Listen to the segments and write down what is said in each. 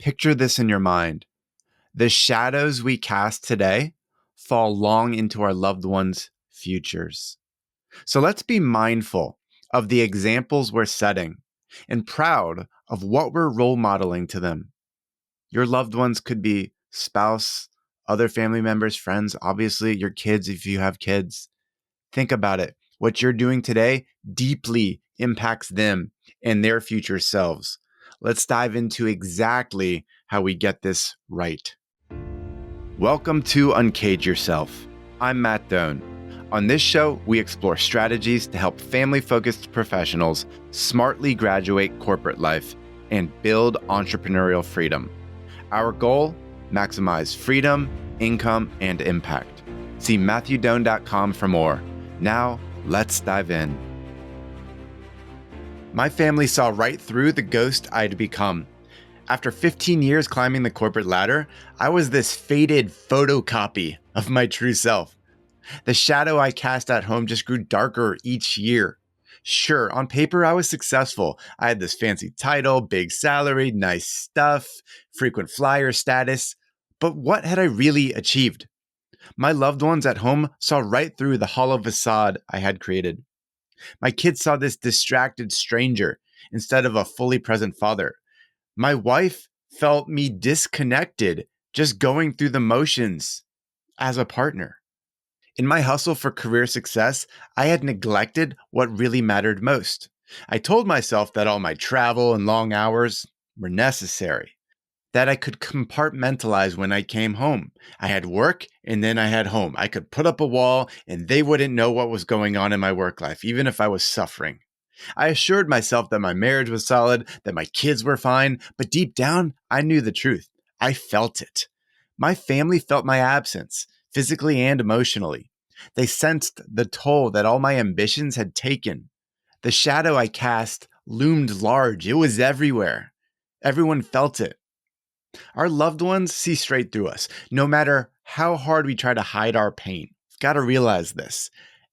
Picture this in your mind. The shadows we cast today fall long into our loved ones' futures. So let's be mindful of the examples we're setting and proud of what we're role modeling to them. Your loved ones could be spouse, other family members, friends, obviously your kids if you have kids. Think about it. What you're doing today deeply impacts them and their future selves. Let's dive into exactly how we get this right. Welcome to Uncage Yourself. I'm Matt Doan. On this show, we explore strategies to help family-focused professionals smartly graduate corporate life and build entrepreneurial freedom. Our goal? Maximize freedom, income, and impact. See MatthewDoan.com for more. Now, let's dive in. My family saw right through the ghost I'd become. After 15 years climbing the corporate ladder, I was this faded photocopy of my true self. The shadow I cast at home just grew darker each year. Sure, on paper, I was successful. I had this fancy title, big salary, nice stuff, frequent flyer status. But what had I really achieved? My loved ones at home saw right through the hollow facade I had created. My kids saw this distracted stranger instead of a fully present father. My wife felt me disconnected, just going through the motions as a partner. In my hustle for career success, I had neglected what really mattered most. I told myself that all my travel and long hours were necessary, that I could compartmentalize when I came home. I had work and then I had home. I could put up a wall and they wouldn't know what was going on in my work life, even if I was suffering. I assured myself that my marriage was solid, that my kids were fine, but deep down, I knew the truth. I felt it. My family felt my absence, physically and emotionally. They sensed the toll that all my ambitions had taken. The shadow I cast loomed large. It was everywhere. Everyone felt it. Our loved ones see straight through us, no matter how hard we try to hide our pain. You've got to realize this.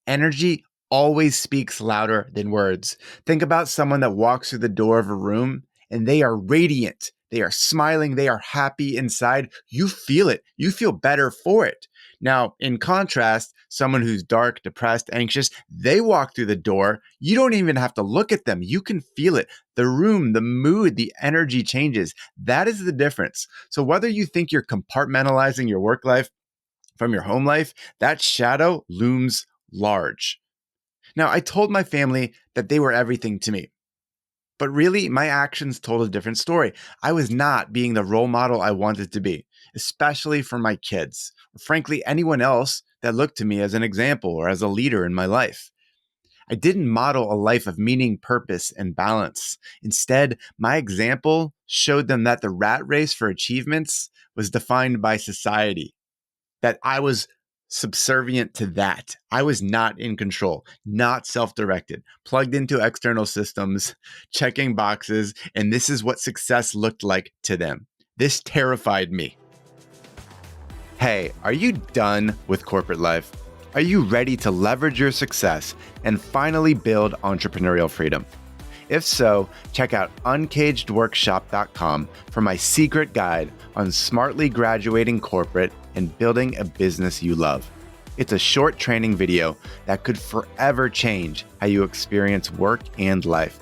Energy always speaks louder than words. Think about someone that walks through the door of a room and they are radiant. They are smiling. They are happy inside. You feel it. You feel better for it. Now, in contrast, someone who's dark, depressed, anxious, they walk through the door. You don't even have to look at them. You can feel it. The room, the mood, the energy changes. That is the difference. So whether you think you're compartmentalizing your work life from your home life, that shadow looms large. Now, I told my family that they were everything to me. But really, my actions told a different story. I was not being the role model I wanted to be, especially for my kids, or frankly, anyone else that looked to me as an example or as a leader in my life. I didn't model a life of meaning, purpose, and balance. Instead, my example showed them that the rat race for achievements was defined by society, that I was subservient to that. I was not in control, not self-directed, plugged into external systems, checking boxes, and this is what success looked like to them. This terrified me. Hey, are you done with corporate life? Are you ready to leverage your success and finally build entrepreneurial freedom? If so, check out uncagedworkshop.com for my secret guide on smartly graduating corporate and building a business you love. It's a short training video that could forever change how you experience work and life.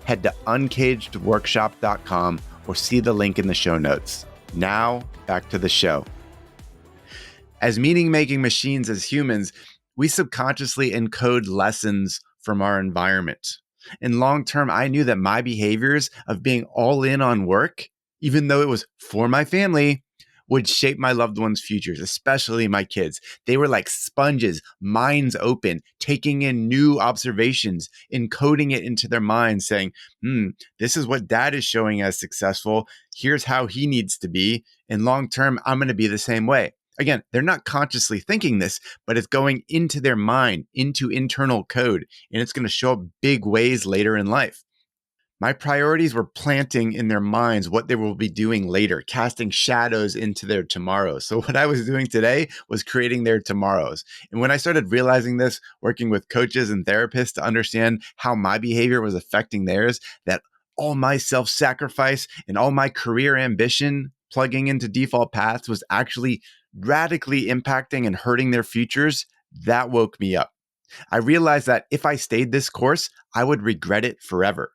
Head to uncagedworkshop.com or see the link in the show notes. Now, back to the show. As meaning-making machines as humans, we subconsciously encode lessons from our environment. In long term, I knew that my behaviors of being all in on work, even though it was for my family, would shape my loved ones' futures, especially my kids. They were like sponges, minds open, taking in new observations, encoding it into their minds, saying, this is what dad is showing as successful. Here's how he needs to be. In long term, I'm going to be the same way. Again, they're not consciously thinking this, but it's going into their mind, into internal code, and it's going to show up big ways later in life. My priorities were planting in their minds what they will be doing later, casting shadows into their tomorrows. So what I was doing today was creating their tomorrows. And when I started realizing this, working with coaches and therapists to understand how my behavior was affecting theirs, that all my self sacrifice and all my career ambition plugging into default paths was actually radically impacting and hurting their futures, that woke me up. I realized that if I stayed this course, I would regret it forever.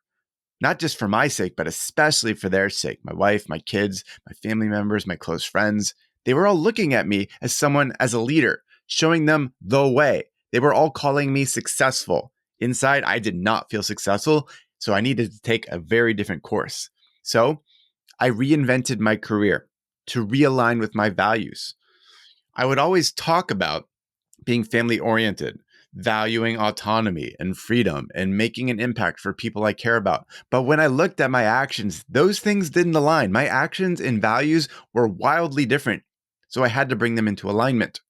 Not just for my sake, but especially for their sake. My wife, my kids, my family members, my close friends, they were all looking at me as someone, as a leader, showing them the way. They were all calling me successful. Inside, I did not feel successful, so I needed to take a very different course. So I reinvented my career to realign with my values. I would always talk about being family oriented, valuing autonomy and freedom, and making an impact for people I care about. But when I looked at my actions, those things didn't align. My actions and values were wildly different. So I had to bring them into alignment.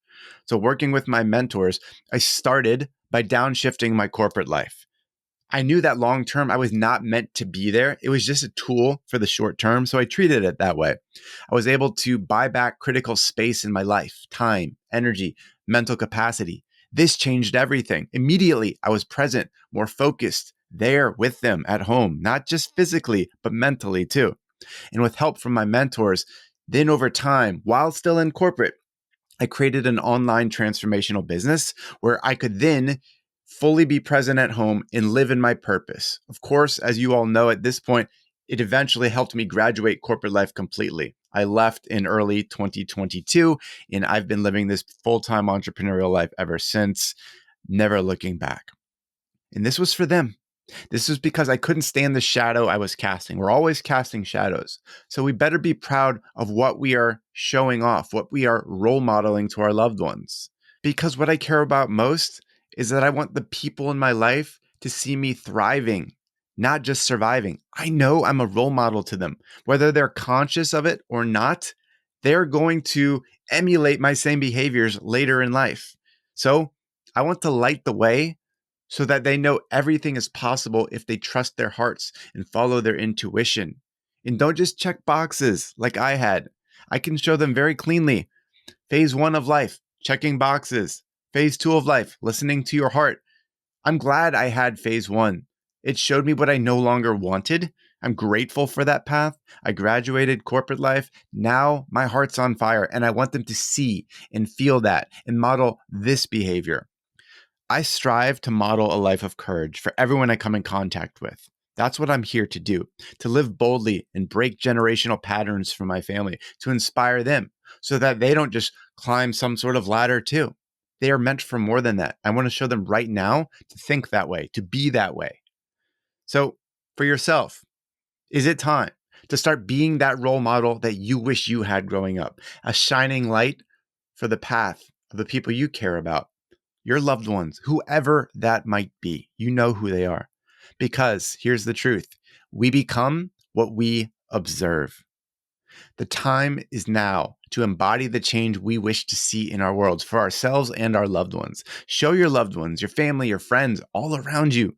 So, working with my mentors, I started by downshifting my corporate life. I knew that long term, I was not meant to be there. It was just a tool for the short term. So I treated it that way. I was able to buy back critical space in my life, time, energy, mental capacity. This changed everything. Immediately, I was present, more focused, there with them at home, not just physically, but mentally too. And with help from my mentors, then over time, while still in corporate, I created an online transformational business where I could then fully be present at home and live in my purpose. Of course, as you all know at this point, it eventually helped me graduate corporate life completely. I left in early 2022, and I've been living this full-time entrepreneurial life ever since, never looking back. And this was for them. This was because I couldn't stand the shadow I was casting. We're always casting shadows. So we better be proud of what we are showing off, what we are role modeling to our loved ones. Because what I care about most is that I want the people in my life to see me thriving, not just surviving. I know I'm a role model to them. Whether they're conscious of it or not, they're going to emulate my same behaviors later in life. So I want to light the way so that they know everything is possible if they trust their hearts and follow their intuition. And don't just check boxes like I had. I can show them very cleanly. Phase 1 of life, checking boxes. Phase 2 of life, listening to your heart. I'm glad I had phase 1. It showed me what I no longer wanted. I'm grateful for that path. I graduated corporate life. Now my heart's on fire, and I want them to see and feel that and model this behavior. I strive to model a life of courage for everyone I come in contact with. That's what I'm here to do, to live boldly and break generational patterns for my family, to inspire them so that they don't just climb some sort of ladder too. They are meant for more than that. I want to show them right now to think that way, to be that way. So for yourself, is it time to start being that role model that you wish you had growing up? A shining light for the path of the people you care about, your loved ones, whoever that might be. You know who they are. Because here's the truth: we become what we observe. The time is now to embody the change we wish to see in our worlds for ourselves and our loved ones. Show your loved ones, your family, your friends, all around you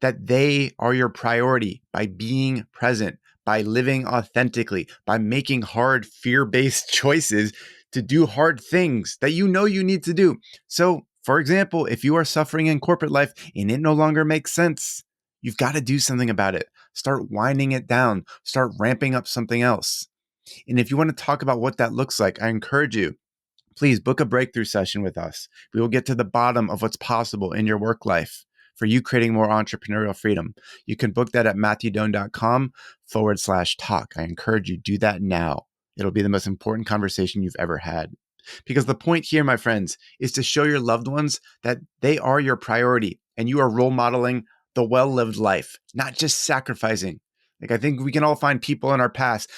that they are your priority by being present, by living authentically, by making hard, fear-based choices to do hard things that you know you need to do. So, for example, if you are suffering in corporate life and it no longer makes sense, you've got to do something about it. Start winding it down, start ramping up something else. And if you want to talk about what that looks like, I encourage you, please book a breakthrough session with us. We will get to the bottom of what's possible in your work life for you creating more entrepreneurial freedom. You can book that at matthewdoan.com/talk. I encourage you, do that now. It'll be the most important conversation you've ever had. Because the point here, my friends, is to show your loved ones that they are your priority and you are role modeling the well-lived life, not just sacrificing. Like, I think we can all find people in our past